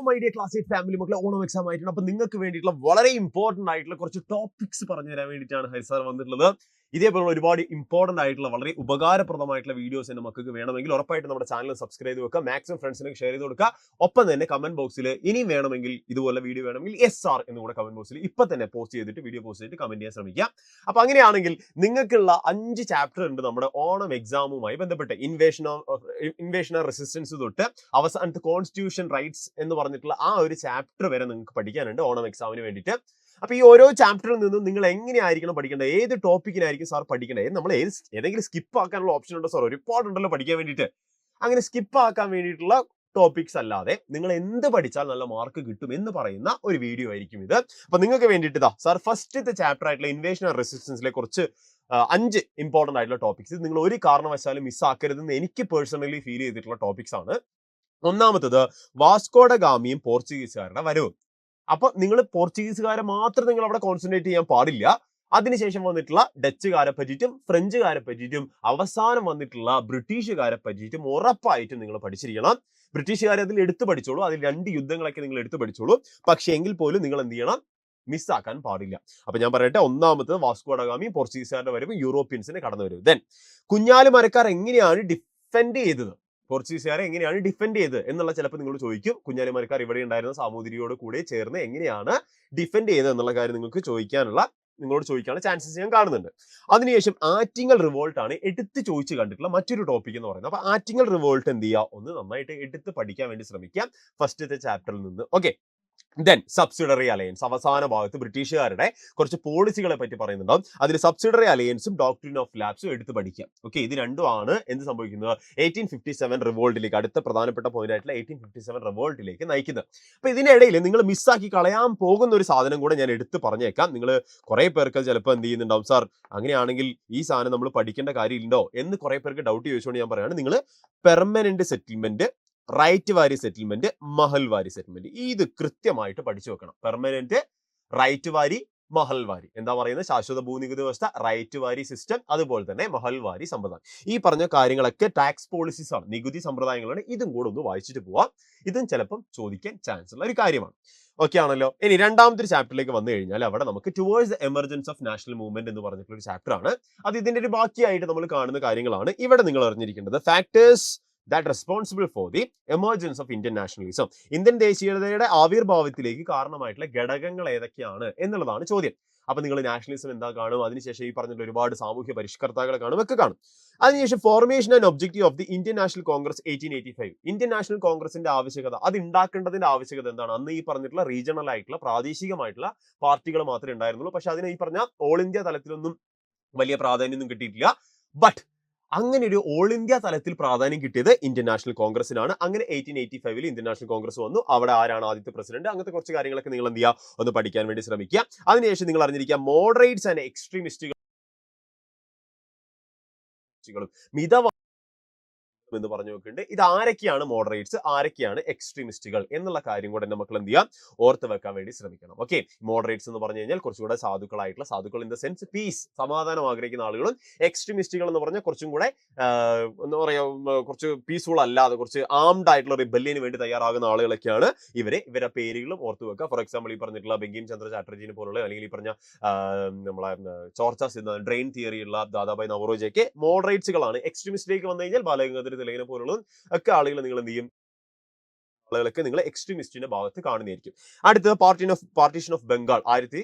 My dear class 8 family മക്കളെ, Onam exam ആയിട്ടുണ്ട്. അപ്പൊ നിങ്ങൾക്ക് വേണ്ടിയിട്ടുള്ള വളരെ ഇമ്പോർട്ടന്റ് ആയിട്ടുള്ള കുറച്ച് ടോപ്പിക്സ് പറഞ്ഞു തരാൻ വേണ്ടിയിട്ടാണ് ഹരി സാർ വന്നിട്ടുള്ളത്. ഇതേപോലുള്ള ഒരുപാട് ഇമ്പോർട്ടന്റ് ആയിട്ടുള്ള വളരെ ഉപകാരപ്രദമായിട്ടുള്ള വീഡിയോസ് എന്റെ മക്കൾക്ക് വേണമെങ്കിൽ ഉറപ്പായിട്ട് നമ്മുടെ ചാനൽ സബ്സ്ക്രൈബ് ചെയ്ത് വെക്കുക, മാക്സിമം ഫ്രണ്ട്സിനൊക്കെ ഷെയർ ചെയ്ത് കൊടുക്കുക. ഒപ്പം തന്നെ കമന്റ് ബോക്സിൽ ഇനിയും വേണമെങ്കിൽ ഇതുപോലെ വീഡിയോ വേണമെങ്കിൽ SR എന്ന് കൂടെ കമന്റ് ബോക്സിൽ ഇപ്പൊ തന്നെ പോസ്റ്റ് ചെയ്തിട്ട് വീഡിയോ പോസ്റ്റ് ചെയ്തിട്ട് കമന്റ് ചെയ്യാൻ ശ്രമിക്കുക. അപ്പൊ അങ്ങനെയാണെങ്കിൽ നിങ്ങൾക്കുള്ള 5 ചാപ്റ്റർ ഉണ്ട് നമ്മുടെ ഓണം എക്സാമുമായി ബന്ധപ്പെട്ട്. ഇൻവേഷൻ റെസിസ്റ്റൻസ് തൊട്ട് അവസാനത്തെ കോൺസ്റ്റിറ്റ്യൂഷൻ റൈറ്റ്സ് എന്ന് പറഞ്ഞിട്ടുള്ള ആ ഒരു ചാപ്റ്റർ വരെ നിങ്ങൾക്ക് പഠിക്കാനുണ്ട് ഓണം എക്സാമിന് വേണ്ടിയിട്ട്. അപ്പൊ ഈ ഓരോ ചാപ്റ്ററിൽ നിന്നും നിങ്ങൾ എങ്ങനെയായിരിക്കണം പഠിക്കേണ്ടത്, ഏത് ടോപ്പിക്കിനായിരിക്കും സാർ പഠിക്കേണ്ടത്, നമ്മൾ ഏതെങ്കിലും സ്കിപ്പ് ആക്കാനുള്ള ഓപ്ഷൻ ഉണ്ടോ സാർ? ഒരുപാടുണ്ടല്ലോ പഠിക്കാൻ വേണ്ടിയിട്ട്. അങ്ങനെ സ്കിപ്പ് ആക്കാൻ വേണ്ടിയിട്ടുള്ള ടോപ്പിക്സ് അല്ലാതെ നിങ്ങൾ എന്ത് പഠിച്ചാൽ നല്ല മാർക്ക് കിട്ടും എന്ന് പറയുന്ന ഒരു വീഡിയോ ആയിരിക്കും ഇത്. അപ്പൊ നിങ്ങൾക്ക് വേണ്ടിയിട്ട് സാർ ഫസ്റ്റത്തെ ചാപ്റ്റർ ആയിട്ടുള്ള ഇൻവേഷൻ ആൻഡ് റെസിസ്റ്റൻസിലെ കുറച്ച് 5 ഇമ്പോർട്ടന്റ് ആയിട്ടുള്ള ടോപ്പിക്സ് നിങ്ങൾ ഒരു കാരണവശാലും മിസ്സാക്കരുതെന്ന് എനിക്ക് പേഴ്സണലി ഫീൽ ചെയ്തിട്ടുള്ള ടോപ്പിക്സ് ആണ്. ഒന്നാമത്തത് വാസ്കോഡ ഗാമിയും പോർച്ചുഗീസുകാരുടെ വരവും. അപ്പൊ നിങ്ങൾ പോർച്ചുഗീസുകാരെ മാത്രം നിങ്ങൾ അവിടെ കോൺസെൻട്രേറ്റ് ചെയ്യാൻ പാടില്ല. അതിനുശേഷം വന്നിട്ടുള്ള ഡച്ചുകാരെ പറ്റിയിട്ടും ഫ്രഞ്ചുകാരെ പറ്റിയിട്ടും അവസാനം വന്നിട്ടുള്ള ബ്രിട്ടീഷുകാരെ പറ്റിയിട്ടും ഉറപ്പായിട്ടും നിങ്ങൾ പഠിച്ചിരിക്കണം. ബ്രിട്ടീഷുകാരെ അതിൽ എടുത്തു പഠിച്ചോളൂ, അതിൽ 2 യുദ്ധങ്ങളൊക്കെ നിങ്ങൾ എടുത്തു പഠിച്ചോളൂ. പക്ഷെ എങ്കിൽ പോലും നിങ്ങൾ എന്ത് ചെയ്യണം, മിസ്സാക്കാൻ പാടില്ല. അപ്പൊ ഞാൻ പറയട്ടെ, ഒന്നാമത്തത് വാസ്കോഡ ഗാമിയും പോർച്ചുഗീസുകാരുടെ വരവും യൂറോപ്യൻസിന് കടന്നു വരും. ദെൻ കുഞ്ഞാലിമരക്കാർ എങ്ങനെയാണ് ഡിഫെൻഡ് ചെയ്തത്, പോർച്ചുഗീസുകാരെ എങ്ങനെയാണ് ഡിഫെൻഡ് ചെയ്ത് എന്നുള്ള ചിലപ്പോൾ നിങ്ങൾ ചോദിക്കും. കുഞ്ഞാലിമരക്കാർ ഇവിടെ ഉണ്ടായിരുന്ന സാമൂതിരിയോട് കൂടെ ചേർന്ന് എങ്ങനെയാണ് ഡിഫെൻഡ് ചെയ്തത് എന്നുള്ള കാര്യം നിങ്ങളോട് ചോദിക്കാനുള്ള ചാൻസസ് ഞാൻ കാണുന്നുണ്ട്. അതിനുശേഷം ആറ്റിങ്ങൽ റിവോൾട്ട് ആണ് എടുത്ത് ചോദിച്ചു കണ്ടിട്ടുള്ള മറ്റൊരു ടോപ്പിക് എന്ന് പറയുന്നത്. അപ്പൊ ആറ്റിങ്ങൽ റിവോൾട്ട് എന്ത് ചെയ്യുക, ഒന്ന് നന്നായിട്ട് എടുത്ത് പഠിക്കാൻ വേണ്ടി ശ്രമിക്കാം ഫസ്റ്റത്തെ ചാപ്റ്ററിൽ നിന്ന്. ഓക്കെ, ദെൻ സബ്സിഡറി അലയൻസ് അവസാന ഭാഗത്ത് ബ്രിട്ടീഷുകാരുടെ കുറച്ച് പോളിസികളെ പറ്റി പറയുന്നുണ്ടാവും. അതിൽ സബ്സിഡറി അലയൻസും ഡോക്ട്രിൻ ഓഫ് ലാപ്സും എടുത്ത് പഠിക്കാം. ഓക്കെ, ഇത് രണ്ടുമാണ് എന്ത് സംഭവിക്കുന്നത് 1857 റിവോൾട്ടിലേക്ക്, അടുത്ത പ്രധാനപ്പെട്ട പോയിന്റ് ആയിട്ടുള്ള 1857 റിവോൾട്ടിലേക്ക് നയിക്കുന്നത്. അപ്പൊ ഇതിനിടയിൽ നിങ്ങൾ മിസ്സാക്കി കളയാൻ പോകുന്ന ഒരു സാധനം കൂടെ ഞാൻ എടുത്ത് പറഞ്ഞേക്കാം. നിങ്ങൾ കുറെ പേർക്ക് ചിലപ്പോൾ എന്ത് ചെയ്യുന്നുണ്ടാവും, സാർ അങ്ങനെയാണെങ്കിൽ ഈ സാധനം നമ്മൾ പഠിക്കേണ്ട കാര്യമില്ലല്ലോ എന്ന് കുറെ പേർക്ക് ഡൗട്ട് ചോദിച്ചുകൊണ്ട് ഞാൻ പറയുകയാണ്, നിങ്ങൾ പെർമനന്റ് സെറ്റിൽമെന്റ്, റൈറ്റ് വാരി സെറ്റിൽമെന്റ്, മഹൽവാരി സെറ്റിൽമെന്റ് ഇത് കൃത്യമായിട്ട് പഠിച്ചു വെക്കണം. പെർമനന്റ്, റൈറ്റ് വാരി, മഹൽവാരി. എന്താ പറയുന്നത്, ശാശ്വത ഭൂനികുതി വ്യവസ്ഥ, റൈറ്റ് വാരി സിസ്റ്റം, അതുപോലെ തന്നെ മഹൽവാരി സമ്പ്രദായം. ഈ പറഞ്ഞ കാര്യങ്ങളൊക്കെ ടാക്സ് പോളിസീസ് ആണ്, നികുതി സമ്പ്രദായങ്ങളാണ്. ഇതും കൂടെ ഒന്ന് വായിച്ചിട്ട് പോവാം. ഇതും ചിലപ്പം ചോദിക്കാൻ ചാൻസ് ഉള്ള ഒരു കാര്യമാണ്. ഓക്കെ ആണല്ലോ. ഇനി രണ്ടാമത്തെ ചാപ്റ്ററിലേക്ക് വന്നു കഴിഞ്ഞാൽ അവിടെ നമുക്ക് towards the emergence of national movement എന്ന് പറഞ്ഞിട്ടുള്ള ഒരു ചാപ്റ്റർ ആണ്. അത് ഇതിന്റെ ഒരു ബാക്കിയായിട്ട് നമ്മൾ കാണുന്ന കാര്യങ്ങളാണ്. ഇവിടെ നിങ്ങൾ അറിഞ്ഞിരിക്കേണ്ടത് factors that responsible for the emergence of Indian nationalism. Indian ദേശീയതയുടെ ആവിർഭാവത്തിലേക്ക് കാരണമായിട്ടുള്ള ഘടകങ്ങൾ ഏതൊക്കെയാണ് എന്നുള്ളതാണ് ചോദ്യം. അപ്പൊ നിങ്ങൾ നാഷണലിസം എന്താ കാണും, അതിനുശേഷം ഈ പറഞ്ഞിട്ടുള്ള ഒരുപാട് സാമൂഹ്യ പരിഷ്കർത്താക്കളെ കാണും, ഒക്കെ കാണും. അതിനുശേഷം formation and objective of the Indian national Congress 1885. Indian national കോൺഗ്രസിന്റെ ആവശ്യകത, അത് ഉണ്ടാക്കേണ്ടതിന്റെ ആവശ്യകത എന്താണ്? അന്ന് ഈ പറഞ്ഞിട്ടുള്ള റീജിയണൽ ആയിട്ടുള്ള പ്രാദേശികമായിട്ടുള്ള പാർട്ടികൾ മാത്രമേ ഉണ്ടായിരുന്നുള്ളൂ. പക്ഷെ അതിന് ഈ പറഞ്ഞ ഓൾ ഇന്ത്യ തലത്തിലൊന്നും വലിയ പ്രാധാന്യമൊന്നും കിട്ടിയിട്ടില്ല. ബട്ട് അങ്ങനെ ഒരു ഓൾ ഇന്ത്യ തലത്തിൽ പ്രാധാന്യം കിട്ടിയത് ഇന്ത്യൻ നാഷണൽ കോൺഗ്രസിനാണ്. അങ്ങനെ 1885 ഇന്ത്യൻ നാഷണൽ കോൺഗ്രസ് വന്നു. അവിടെ ആരാണ് ആദ്യത്തെ പ്രസിഡന്റ്, അങ്ങനത്തെ കുറച്ച് കാര്യങ്ങളൊക്കെ നിങ്ങൾ എന്ത് ചെയ്യുക, ഒന്ന് പഠിക്കാൻ വേണ്ടി ശ്രമിക്കുക. അതിനുശേഷം നിങ്ങൾ അറിഞ്ഞിരിക്കുക മോഡറേറ്റ്സ് ആൻഡ് എക്സ്ട്രീമിസ്റ്റുകളും മിതവാ എന്ന് പറഞ്ഞു നോക്കുന്നുണ്ട്. ഇത് ആരൊക്കെയാണ് മോഡറേറ്റ്സ്, ആരൊക്കെയാണ് എക്സ്ട്രീമിസ്റ്റുകൾ എന്നുള്ള കാര്യം കൂടെ മക്കൾ എന്ത് ചെയ്യാം, ഓർത്ത് വെക്കാൻ വേണ്ടി ശ്രമിക്കണം. ഓക്കെ, മോഡറേറ്റ്സ് എന്ന് പറഞ്ഞു കഴിഞ്ഞാൽ കുറച്ചുകൂടെ സാധുക്കൾ ഇൻ ദ സെൻസ് പീസ്, സമാധാനം ആഗ്രഹിക്കുന്ന ആളുകളും, എക്സ്ട്രീമിസ്റ്റുകൾ എന്ന് പറഞ്ഞാൽ കുറച്ചും കൂടെ എന്താ പറയാ, കുറച്ച് പീസ്ഫുൾ അല്ലാതെ കുറച്ച് ആംഡ് ആയിട്ടുള്ള റിബല്യന് വേണ്ടി തയ്യാറാകുന്ന ആളുകളൊക്കെയാണ് ഇവരെ പേരുകളും ഓർത്ത് വെക്കുക. ഫോർ എക്സാമ്പിൾ ഈ പറഞ്ഞിട്ടുള്ള ബങ്കിം ചന്ദ്ര ചാറ്റർജിനെ പോലുള്ള, അല്ലെങ്കിൽ ഈ പറഞ്ഞ നമ്മളെ ചോർച്ച സിദ്ധാന്തം, ഡ്രെയിൻ തിയറി ഉള്ള ദാദാഭായ് നവറോജിയൊക്കെ മോഡറേറ്റ്സുകളാണ്. എക്സ്ട്രീമിസ്റ്റിലേക്ക് വന്നു കഴിഞ്ഞാൽ ബാലഗംഗാധര തിലകനെ പോലുള്ള ഒക്കെ ആളുകൾ നിങ്ങൾ എന്ത് ചെയ്യും, ആളുകളൊക്കെ നിങ്ങൾ എക്സ്ട്രീമിസ്റ്റിന്റെ ഭാഗത്ത് കാണുന്നതായിരിക്കും. അടുത്തത് പാർട്ടീഷൻ ഓഫ് ബംഗാൾ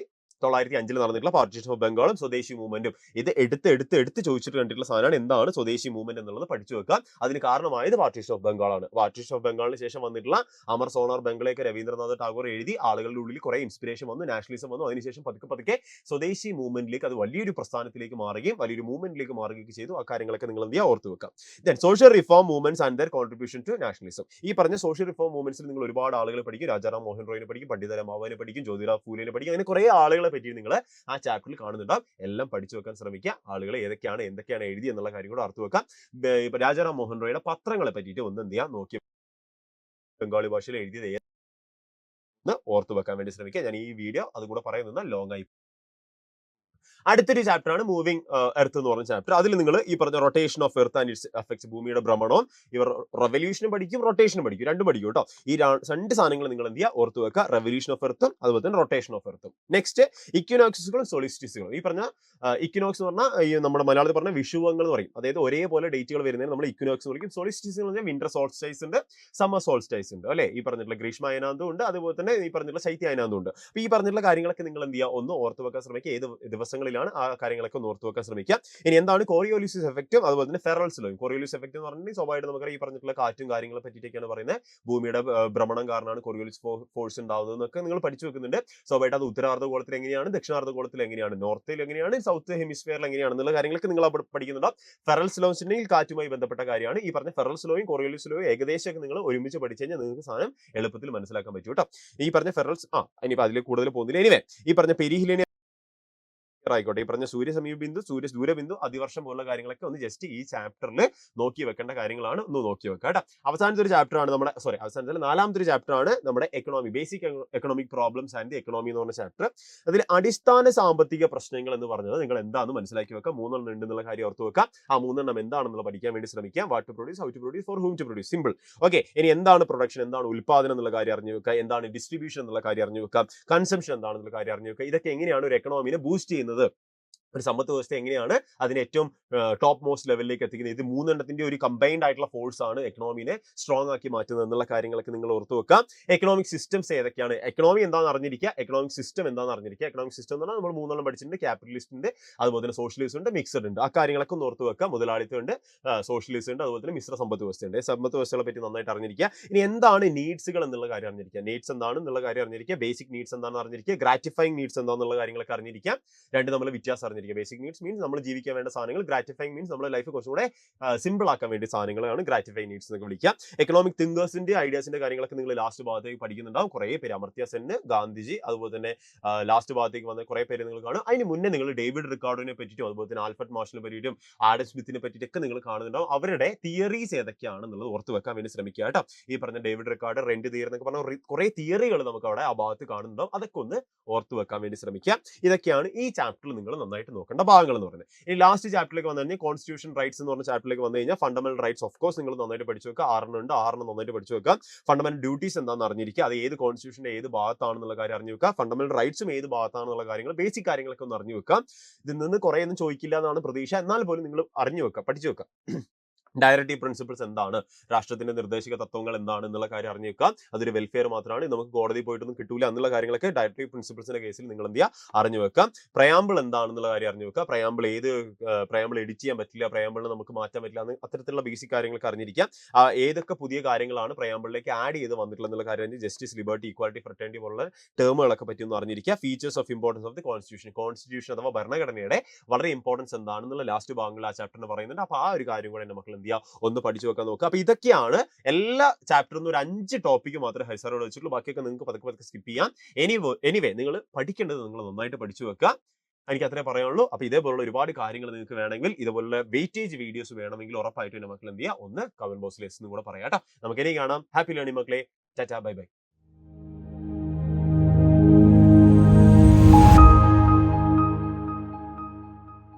1905 നടന്നിട്ടുള്ള പാർട്ടീഷൻ ഓഫ് ബംഗാളും സ്വദേശി മൂവ്മെന്റും. ഇത് എടുത്ത് ചോദിച്ചിട്ട് കണ്ടിട്ടുള്ള സാധനമാണ്. എന്താണ് സ്വദേശി മൂവ്മെന്റ് എന്നുള്ളത് പഠിച്ചു വെക്കുക. അതിന് കാരണമായത് പാർട്ടീഷൻ ഓഫ് ബംഗാളാണ്. പാർട്ടീഷൻ ഓഫ് ബംഗാളിന് ശേഷം വന്നിട്ടുള്ള അമർ സോണാർ ബംഗളയൊക്കെ രവീന്ദ്രനാഥ് ടാഗോർ എഴുതി, ആളുകളുടെ ഉള്ളിൽ കുറെ ഇൻസ്പിറേഷൻ വന്നു, നാഷണലിസം വന്നു. അതിനുശേഷം പതുക്കെ സ്വദേശി മൂവ്മെന്റിലേക്ക്, അത് വലിയൊരു പ്രസ്ഥാനത്തിലേക്ക് മാറുകയും വലിയൊരു മൂവ്മെന്റിലേക്ക് മാറുകയും ചെയ്തു. ആ കാര്യങ്ങളൊക്കെ നിങ്ങൾ എന്ത് ചെയ്യുക, ഓർത്ത് വെക്കാം. Then social reform movements and their contribution to nationalism. ഈ പറഞ്ഞ സോഷ്യൽ റിഫോം മൂവ്മെന്റ്സിൽ നിങ്ങൾ ഒരുപാട് ആളുകളെ പഠിക്കും. രാജാറാം മോഹൻ റോയിനെ പഠിക്കും, പണ്ഡിത രാമാവനെ പഠിക്കും, ജ്യോതിറാവ് ഫൂലെനെ പഠിക്കും. അങ്ങനെ കുറെ ആളുകളെ പറ്റി നിങ്ങൾ ആ ചാപ്റ്ററിൽ കാണുന്നുണ്ടാവും. എല്ലാം പഠിച്ചു വെക്കാൻ ശ്രമിക്കുക. ആളുകൾ എന്തൊക്കെയാണ് എഴുതി എന്നുള്ള കാര്യം കൂടെ ഓർത്ത് വെക്കാം. ഇപ്പൊ രാജാറാം മോഹൻ റോയുടെ പത്രങ്ങളെ പറ്റിയിട്ട് ഒന്ന് എന്ത് ചെയ്യാം, നോക്കി ബംഗാളി ഭാഷയിൽ എഴുതിയത് ഓർത്ത് വെക്കാൻ വേണ്ടി ശ്രമിക്കുക. ഞാൻ ഈ വീഡിയോ അതുകൂടെ പറയുന്നത് ലോങ് ആയി. അടുത്തൊരു ചാപ്റ്റർ ആണ് മൂവിംഗ് എർത്ത് എന്ന് പറഞ്ഞ ചാപ്റ്റർ. അതിൽ നിങ്ങൾ ഈ പറഞ്ഞ rotation of earth and it's effects, ഭൂമിയുടെ ഭ്രമണവും ഇവർ റെവല്യൂഷനും പഠിക്കും റൊട്ടേഷനും പഠിക്കും, രണ്ടും പഠിക്കും കേട്ടോ. ഈ രണ്ട് സാധനങ്ങൾ നിങ്ങൾ എന്ത് ചെയ്യുക, ഓർത്ത് വെക്കുക. റെവല്യൂഷൻ ഓഫ് എർത്തും അതുപോലെ തന്നെ റൊട്ടേഷൻ ഓഫ് എർത്തും. നെക്സ്റ്റ് ഇക്വിനോക്സുകളും സോളിസ്റ്റിസുകളും. ഈ പറഞ്ഞ ഇക്വിനോക്സ് എന്ന് പറഞ്ഞാൽ ഈ നമ്മുടെ മലയാളത്തിൽ പറഞ്ഞ വിഷുവങ്ങൾ എന്ന് പറയും. അതായത് ഒരേപോലെ ഡേറ്റുകൾ വരുന്നതിന് നമ്മൾ ഇക്വിനോക്സ് എന്ന് വിളിക്കും. സോളിസ്റ്റിസ് എന്ന് പറഞ്ഞാൽ വിന്റർ സോൾസ്റ്റൈസ് ഉണ്ട്, സമ്മർ സോൾസ്റ്റൈസ് ഉണ്ട് അല്ലെ. ഈ പറഞ്ഞിട്ടുള്ള ഗ്രീഷ്മായനാന്തം ഉണ്ട്, അതുപോലെ തന്നെ ഈ പറഞ്ഞിട്ടുള്ള ശൈത്യായനാന്തം ഉണ്ട്. അപ്പൊ ഈ പറഞ്ഞിട്ടുള്ള കാര്യങ്ങളൊക്കെ നിങ്ങൾ എന്ത് ചെയ്യുക, ഒന്ന് ഓർത്ത് വെക്കാൻ ശ്രമിക്കുക. ഏത് ദിവസങ്ങളിലാണ് ആ കാര്യങ്ങളൊക്കെ ഒന്ന് ഓർത്ത് വെക്കാൻ ശ്രമിക്കുക. ഇനി എന്താണ് കോറിയോലിസിസ് എഫക്റ്റും അതുപോലെ തന്നെ ഫെറൽസ് ലോയും. കോറിയോലിസ് എഫക്ട് എന്ന് പറഞ്ഞിട്ടുണ്ടെങ്കിൽ സ്വാഭാവികമായിട്ട് നമുക്ക് ഈ പറഞ്ഞിട്ടുള്ള കാറ്റും കാര്യങ്ങളെ പറ്റിയിട്ടൊക്കെയാണ് പറയുന്നത്. ഭൂമിയുടെ ഭ്രമണം കാരണമാണ് കോറിയോലിസ് ഫോഴ്സ് ഉണ്ടാവുന്നത് എന്നൊക്കെ നിങ്ങൾ പഠിച്ചു വെക്കുന്നുണ്ട്. സ്വാഭാവികമായിട്ട് അത് ഉത്തരാർദ്ധഗോളത്തിൽ എങ്ങനെയാണ്, ദക്ഷിണാർദ്ധഗോളത്തിൽ എങ്ങനെയാണ്, നോർത്തിൽ എങ്ങനെയാണ്, സൗത്ത് ഹെമിസ്ഫിയറിൽ എങ്ങനെയാണെന്നുള്ള കാര്യങ്ങളൊക്കെ നിങ്ങൾ പഠിക്കുന്നുണ്ടാവും. ഫെറൽസ് ലോസ് ഉണ്ടെങ്കിൽ കാറ്റുമായി ബന്ധപ്പെട്ട കാര്യമാണ്. ഈ പറഞ്ഞ ഫെറൽസ് ലോയും കോറിയോലിസ് ലോയും ഏകദേശമൊക്കെ നിങ്ങൾ ഒരുമിച്ച് പഠിച്ചു കഴിഞ്ഞാൽ നിങ്ങൾക്ക് സാധനം എളുപ്പത്തിൽ മനസ്സിലാക്കാൻ പറ്റും കേട്ടോ. ഈ പറഞ്ഞ ഫെറൽസ് ഇനിയിപ്പോൾ അതിൽ കൂടുതൽ പോകുന്നില്ല. എനിവേ ഈ പറഞ്ഞ പെരിഹിലിനെ ആയിക്കോട്ടെ, ഈ പറഞ്ഞ സൂര്യ സമീപ ബിന്ദു, സൂര്യ ദൂരബിന്ദു, അതിവർഷം പോലുള്ള കാര്യങ്ങളൊക്കെ ഒന്ന് ജസ്റ്റ് ഈ ചാപ്റ്ററിൽ നോക്കി വെക്കേണ്ട കാര്യങ്ങളാണ്. ഒന്ന് നോക്കി വെക്കുക കേട്ടോ. അവസാനത്തെ ഒരു ചാപ്റ്റർ ആണ് നമ്മുടെ അവസാനത്തിൽ നാലാമത്തെ ഒരു ചാപ്റ്റർ ആണ് നമ്മുടെ economy, basic economic problems and the economy എന്ന് പറഞ്ഞ ചാപ്റ്റർ. അതിൽ അടിസ്ഥാന സാമ്പത്തിക പ്രശ്നങ്ങൾ എന്ന് പറഞ്ഞത് നിങ്ങൾ എന്താണെന്ന് മനസ്സിലാക്കി വെക്കുക. 3 എണ്ണം ഉണ്ടെന്നുള്ള കാര്യം ഓർത്ത് വെക്കുക. ആ 3 എണ്ണം എന്താണെന്നുള്ള പഠിക്കാൻ വേണ്ടി ശ്രമിക്കുക. What to produce, how to produce, for whom to produce, simple. Okay. ഇനി എന്താണ് പ്രൊഡക്ഷൻ, എന്താണ് ഉൽപാദനം എന്നുള്ള കാര്യം അറിഞ്ഞു വെക്കുക. എന്താണ് ഡിസ്ട്രിബ്യൂഷൻ എന്നുള്ള കാര്യം അറിഞ്ഞു വെക്കുക. കൺസംഷൻ എന്താണെന്നുള്ള കാര്യം അറിഞ്ഞു വെക്കുക. ഇതൊക്കെ എങ്ങനെയാണ് ഒരു എക്കണോമിനെ ബൂസ്റ്റ് ചെയ്യുന്നത്, ഒരു സമ്പത്ത് വ്യവസ്ഥ എങ്ങനെയാണ് അതിനെ ഏറ്റവും ടോപ്പ് മോസ്റ്റ് ലെവലിലേക്ക് എത്തിക്കുന്നത്. ഇത് 3 എണ്ണത്തിന്റെ ഒരു കമ്പൈൻഡ് ആയിട്ടുള്ള ഫോഴ്സ് ആണ് എക്കണോമിനെ സ്ട്രോങ് ആക്കി മാറ്റുന്നത് എന്നുള്ള കാര്യങ്ങളൊക്കെ നിങ്ങൾ ഓർത്ത് വെക്കാം. എക്കണോമിക് സിസ്റ്റംസ് ഏതൊക്കെയാണ്, എക്കണോമി എന്താണെന്ന് അറിഞ്ഞിരിക്കുക, എക്കണോമിക് സിസ്റ്റം എന്താണെന്ന് അറിഞ്ഞിരിക്കുക. എക്കണോമിക് സിസ്റ്റം എന്ന് പറഞ്ഞാൽ നമ്മൾ 3 എണ്ണം പഠിച്ചിട്ടുണ്ട്. ക്യാപിറ്റലിസ്റ്റ് ഉണ്ട്, അതുപോലെ തന്നെ സോഷ്യലിസ്റ്റ് ഉണ്ട്, മിക്സഡ് ഉണ്ട്. ആ കാര്യങ്ങളൊക്കെ ഒന്ന് ഓർത്ത് വെക്കാം. മുതലാളിത്തം ഉണ്ട്, സോഷ്യലിസ്റ്റ് ഉണ്ട്, അതുപോലെ തന്നെ മിശ്ര സമ്പത്ത് വ്യവസ്ഥയുണ്ട്. സമ്പത്ത് വ്യവസ്ഥകളെ പറ്റി നന്നായിട്ട് അറിഞ്ഞിരിക്കുക. ഇനി എന്താണ് നീഡ്സുകൾ എന്നുള്ള കാര്യം അറിഞ്ഞിരിക്കുക. നീഡ്സ് എന്താണെന്നുള്ള കാര്യം അറിഞ്ഞിരിക്കുക. ബേസിക് നീഡ്സ് എന്താണെന്ന് അറിഞ്ഞിരിക്കുക. ഗ്രാറ്റിഫൈങ് നീഡ്സ് എന്താണെന്നുള്ള കാര്യങ്ങളൊക്കെ അറിഞ്ഞിരിക്കുക. രണ്ട് നമ്മൾ വ്യത്യാസം അറിഞ്ഞിരിക്കുക. ബേസിക് നീഡ്സ് മീൻസ് നമ്മൾ ജീവിക്കാൻ വേണ്ട സാധനങ്ങൾ, ഗ്രാറ്റിഫൈങ് മീൻസ് നമ്മുടെ ലൈഫ് കുറച്ചുകൂടെ സിമ്പിൾ ആക്കാൻ വേണ്ടി സാധനങ്ങളാണ് ഗ്രാറ്റിഫൈങ് നീഡ്സ് എന്നൊക്കെ വിളിക്കുക. എക്കണോമിക് തിങ്കേഴ്സിന്റെ ഐഡിയാസിന്റെ കാര്യങ്ങളൊക്കെ നിങ്ങൾ ലാസ്റ്റ് ഭാഗത്തേക്ക് പഠിക്കുന്നുണ്ടാവും. കുറെ പേര്, അമർത്യ സെൻ, ഗാന്ധിജി, അതുപോലെ തന്നെ ലാസ്റ്റ് ഭാഗത്തേക്ക് വന്ന കുറെ പേര് നിങ്ങൾ കാണും. അതിന് മുന്നേ നിങ്ങൾ ഡേവിഡ് റിക്കാർഡോനെ പറ്റിയിട്ടും അതുപോലെ തന്നെ ആൽഫ്രഡ് മാർഷലിനെ പറ്റിയിട്ടും ആഡം സ്മിത്തിനെ പറ്റിയിട്ടൊക്കെ നിങ്ങൾ കാണുന്നുണ്ടാവും. അവരുടെ തിയറീസ് ഏതൊക്കെയാണെന്നുള്ളത് ഓർത്ത് വെക്കാൻ വേണ്ടി ശ്രമിക്കുക കേട്ടോ. ഈ പറഞ്ഞ ഡേവിഡ് റിക്കാർഡ്, റെന്റ് തിയറി എന്നൊക്കെ പറഞ്ഞ കുറെ തിയറികൾ നമുക്ക് അവിടെ ആ ഭാഗത്ത് കാണുന്നുണ്ടാവും. അതൊക്കെ ഒന്ന് ഓർത്ത് വെക്കാൻ വേണ്ടി ശ്രമിക്കുക. ഇതൊക്കെയാണ് ഈ ചാപ്റ്ററിൽ നിങ്ങൾ നന്നായിട്ട് നോക്കേണ്ട ഭാഗങ്ങൾ എന്ന് പറയുന്നത്. ഈ ലാസ്റ്റ് ചാപ്റ്ററിലേക്ക് വന്നു കഴിഞ്ഞാൽ കോൺസ്റ്റിറ്റ്യൂഷൻ റൈറ്റ്സ് എന്ന് പറഞ്ഞ ചാപ്റ്ററിലേക്ക് വന്നു കഴിഞ്ഞാൽ ഫണ്ടമെന്റൽ റൈറ്റ്സ് ഓഫ് കോഴ്സ് നിങ്ങൾ നന്നായിട്ട് പഠിച്ചു വെക്കുക. 6 ഉണ്ട്, 6 നന്നായിട്ട് പഠിച്ചു വെക്കുക. ഫണ്ടമെന്റൽ ഡ്യൂട്ടീസ് എന്താണെന്ന് അറിഞ്ഞിരിക്കുക. അത് ഏത് കോൺസ്റ്റിറ്റ്യൂഷന്റെ ഏത് ഭാഗത്താണെന്നുള്ള കാര്യം അറിഞ്ഞു വെക്കുക. ഫണ്ടമെന്റൽ റൈറ്റ്സും ഏത് ഭാഗത്താണെന്നുള്ള കാര്യങ്ങൾ, ബേസിക് കാര്യങ്ങളൊക്കെ ഒന്ന് അറിഞ്ഞു വെക്കുക. ഇതിൽ നിന്ന് കുറെ ഒന്നും ചോദിക്കില്ല എന്നാണ് പ്രതീക്ഷ. എന്നാൽ പോലും നിങ്ങൾ അറിഞ്ഞു വെക്കുക, പഠിച്ചു വെക്കുക. ഡയറക്റ്റീവ് പ്രിൻസിപ്പിൾസ് എന്താണ്, രാഷ്ട്രത്തിന്റെ നിർദ്ദേശക തത്വങ്ങൾ എന്താണ് എന്നുള്ള കാര്യം അറിഞ്ഞു വെക്കാം. അതൊരു വെൽഫെയർ മാത്രമാണ്, നമുക്ക് കോടതി പോയിട്ടൊന്നും കിട്ടൂല എന്നുള്ള കാര്യങ്ങളൊക്കെ ഡയറക്റ്റീവ് പ്രിൻസിപ്പിൾസിന്റെ കേസിൽ നിങ്ങൾ എന്ത് ചെയ്യുക, അറിഞ്ഞു വെക്കാം. പ്രയാമ്പിൾ എന്താണെന്നുള്ള കാര്യം അറിഞ്ഞു വെക്കുക. പ്രയാമ്പിൾ എഡിറ്റ് ചെയ്യാൻ പറ്റില്ല, പ്രയാമ്പിളിനെ നമുക്ക് മാറ്റാൻ പറ്റില്ല, അത്തരത്തിലുള്ള ബേസിക് കാര്യങ്ങളൊക്കെ അറിഞ്ഞിരിക്കാം. ഏതൊക്കെ പുതിയ കാര്യങ്ങളാണ് പ്രയാമ്പിളിലേക്ക് ആഡ് ചെയ്ത് വന്നിട്ടുള്ള എന്നുള്ള കാര്യം, ജസ്റ്റിസ്, ലിബർട്ടി, ഈക്വാലിറ്റി, ഫ്രട്ടേണിറ്റി പോലുള്ള ടേമുകളൊക്കെ പറ്റി ഒന്ന് അറിഞ്ഞിരിക്കുക. Features of importance of the constitution അഥവാ ഭരണഘടനയുടെ വളരെ ഇമ്പോർട്ടൻസ് എന്താണെന്നുള്ള ലാസ്റ്റ് ഭാഗങ്ങളിൽ ആ ചാപ്റ്ററിന് പറയുന്നുണ്ട്. അപ്പൊ ആ ഒരു കാര്യം കൂടെ മക്കൾ എന്ത് ചെയ്യുക, ഒന്ന് പഠിച്ചു വെക്കാൻ നോക്കുക. അപ്പൊ ഇതൊക്കെയാണ് എല്ലാ ചാപ്റ്ററിൽ നിന്ന് ഒരു 5 ടോപ്പിക്ക് മാത്രമേ ഹരിസാറോട് വെച്ചിട്ടുള്ളൂ. ബാക്കിയൊക്കെ നിങ്ങൾക്ക് പതുക്കെ സ്കിപ്പ് ചെയ്യാം. എനിവേ നിങ്ങൾ പഠിക്കേണ്ടത് നിങ്ങൾ നന്നായിട്ട് പഠിച്ചു വെക്കുക. എനിക്ക് അത്രേ പറയാനുള്ളൂ. അപ്പൊ ഇതേപോലുള്ള ഒരുപാട് കാര്യങ്ങൾ നിങ്ങൾക്ക് വേണമെങ്കിൽ, ഇതുപോലുള്ള വെയിറ്റേജ് വീഡിയോസ് വേണമെങ്കിൽ ഉറപ്പായിട്ടും മക്കൾ എന്ത് ചെയ്യുക, ഒന്ന് കമന്റ് ബോക്സിൽ കൂടെ പറയാം കേട്ടോ. നമുക്ക് ഇനി കാണാം. ഹാപ്പി ലേണിംഗ് മക്കളെ. Tata, bye bye.